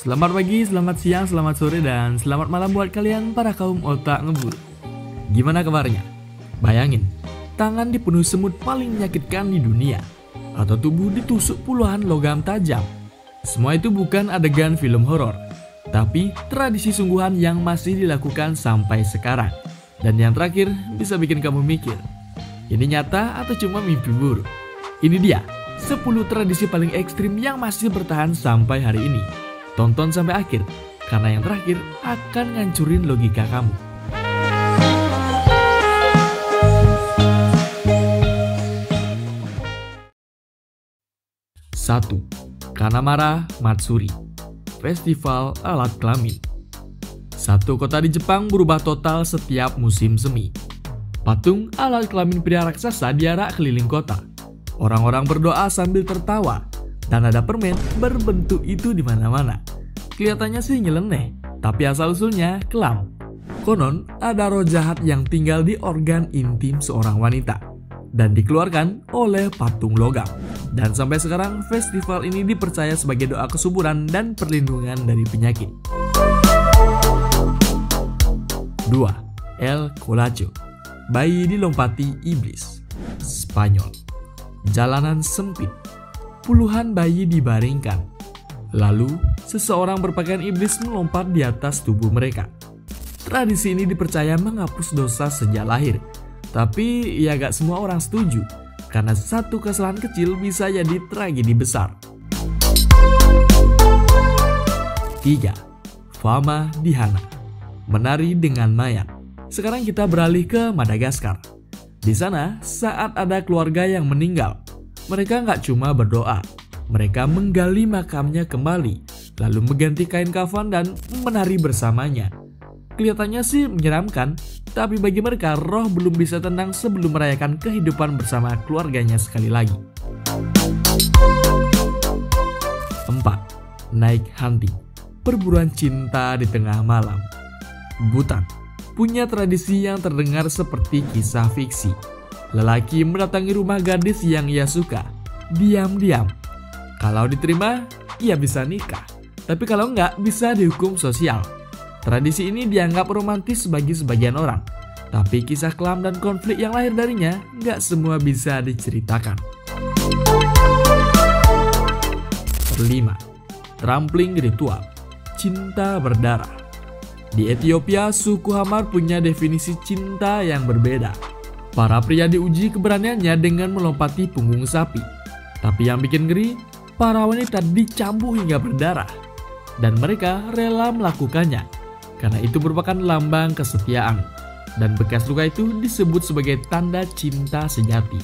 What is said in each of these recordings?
Selamat pagi, selamat siang, selamat sore, dan selamat malam buat kalian para kaum otak ngebul. Gimana kabarnya? Bayangin, tangan dipenuhi semut paling menyakitkan di dunia, atau tubuh ditusuk puluhan logam tajam. Semua itu bukan adegan film horor, tapi tradisi sungguhan yang masih dilakukan sampai sekarang. Dan yang terakhir bisa bikin kamu mikir, ini nyata atau cuma mimpi buruk? Ini dia 10 tradisi paling ekstrim yang masih bertahan sampai hari ini. Tonton sampai akhir, karena yang terakhir akan ngancurin logika kamu. Satu, Kanamara Matsuri, Festival Alat Kelamin. Satu kota di Jepang berubah total setiap musim semi. Patung alat kelamin pria raksasa diarak keliling kota. Orang-orang berdoa sambil tertawa, dan ada permen berbentuk itu di mana-mana. Kelihatannya sih nyeleneh, tapi asal-usulnya kelam. Konon ada roh jahat yang tinggal di organ intim seorang wanita dan dikeluarkan oleh patung logam. Dan sampai sekarang festival ini dipercaya sebagai doa kesuburan dan perlindungan dari penyakit. 2. El Colacho, bayi dilompati iblis, Spanyol. Jalanan sempit, puluhan bayi dibaringkan. Lalu, seseorang berpakaian iblis melompat di atas tubuh mereka. Tradisi ini dipercaya menghapus dosa sejak lahir. Tapi ya gak semua orang setuju, karena satu kesalahan kecil bisa jadi tragedi besar. 3. Fama Dihana, menari dengan mayat. Sekarang kita beralih ke Madagaskar. Di sana, saat ada keluarga yang meninggal, mereka nggak cuma berdoa, mereka menggali makamnya kembali, lalu mengganti kain kafan dan menari bersamanya. Kelihatannya sih menyeramkan, tapi bagi mereka roh belum bisa tenang sebelum merayakan kehidupan bersama keluarganya sekali lagi. 4. Night hunting, perburuan cinta di tengah malam. Bhutan punya tradisi yang terdengar seperti kisah fiksi. Lelaki mendatangi rumah gadis yang ia suka, diam-diam. Kalau diterima, ia bisa nikah. Tapi kalau enggak, bisa dihukum sosial. Tradisi ini dianggap romantis bagi sebagian orang. Tapi kisah kelam dan konflik yang lahir darinya, enggak semua bisa diceritakan. 5. Trampling ritual, cinta berdarah. Di Ethiopia, suku Hamar punya definisi cinta yang berbeda. Para pria diuji keberaniannya dengan melompati punggung sapi. Tapi yang bikin ngeri, para wanita dicambuk hingga berdarah. Dan mereka rela melakukannya, karena itu merupakan lambang kesetiaan. Dan bekas luka itu disebut sebagai tanda cinta sejati.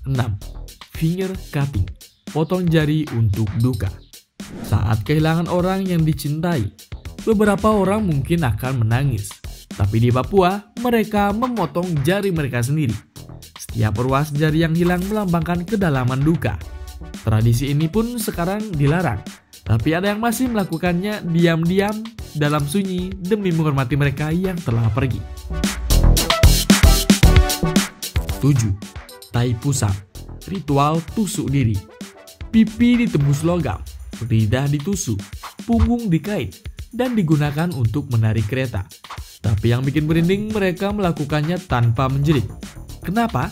6. Finger cutting, potong jari untuk duka. Saat kehilangan orang yang dicintai, beberapa orang mungkin akan menangis. Tapi di Papua, mereka memotong jari mereka sendiri. Setiap ruas jari yang hilang melambangkan kedalaman duka. Tradisi ini pun sekarang dilarang, tapi ada yang masih melakukannya diam-diam dalam sunyi demi menghormati mereka yang telah pergi. 7. Taipusam, ritual tusuk diri. Pipi ditembus logam, lidah ditusuk, punggung dikait, dan digunakan untuk menarik kereta. Tapi yang bikin merinding, mereka melakukannya tanpa menjerit. Kenapa?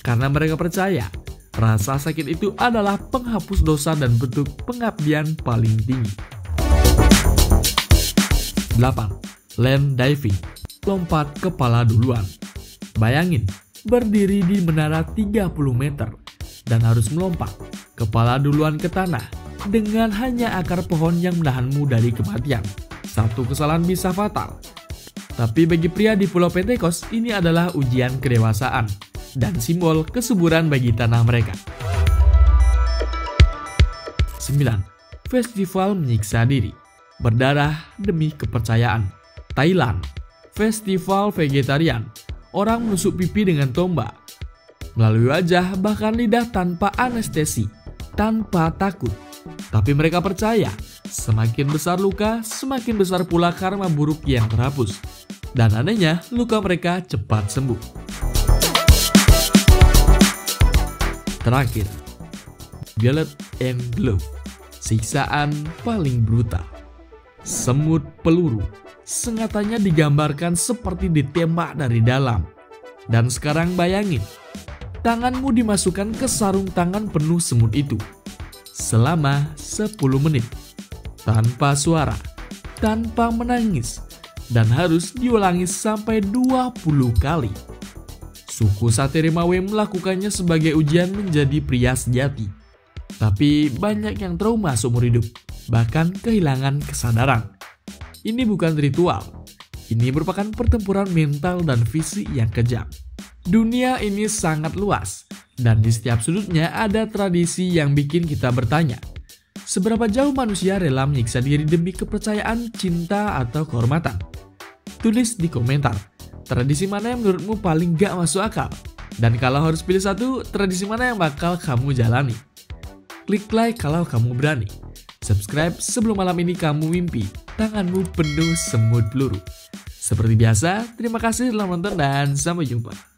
Karena mereka percaya rasa sakit itu adalah penghapus dosa dan bentuk pengabdian paling tinggi. 8. Land diving, lompat kepala duluan. Bayangin, berdiri di menara 30 meter dan harus melompat kepala duluan ke tanah dengan hanya akar pohon yang menahanmu dari kematian. Satu kesalahan bisa fatal. Tapi bagi pria di Pulau Pentecost, ini adalah ujian kedewasaan dan simbol kesuburan bagi tanah mereka. 9. Festival menyiksa diri, berdarah demi kepercayaan. Thailand, festival vegetarian. Orang menusuk pipi dengan tombak, melalui wajah bahkan lidah tanpa anestesi, tanpa takut. Tapi mereka percaya, semakin besar luka, semakin besar pula karma buruk yang terhapus. Dan anehnya, luka mereka cepat sembuh. Terakhir, Violet and Glow, siksaan paling brutal. Semut peluru, sengatanya digambarkan seperti ditembak dari dalam. Dan sekarang bayangin, tanganmu dimasukkan ke sarung tangan penuh semut itu selama 10 menit, tanpa suara, tanpa menangis, dan harus diulangi sampai 20 kali. Suku Saterimawe melakukannya sebagai ujian menjadi pria sejati. Tapi banyak yang trauma seumur hidup, bahkan kehilangan kesadaran. Ini bukan ritual, ini merupakan pertempuran mental dan fisik yang kejam. Dunia ini sangat luas, dan di setiap sudutnya ada tradisi yang bikin kita bertanya, seberapa jauh manusia rela menyiksa diri demi kepercayaan, cinta, atau kehormatan? Tulis di komentar, tradisi mana yang menurutmu paling gak masuk akal? Dan kalau harus pilih satu, tradisi mana yang bakal kamu jalani? Klik like kalau kamu berani. Subscribe sebelum malam ini kamu mimpi tanganmu penuh semut peluru. Seperti biasa, terima kasih telah menonton dan sampai jumpa.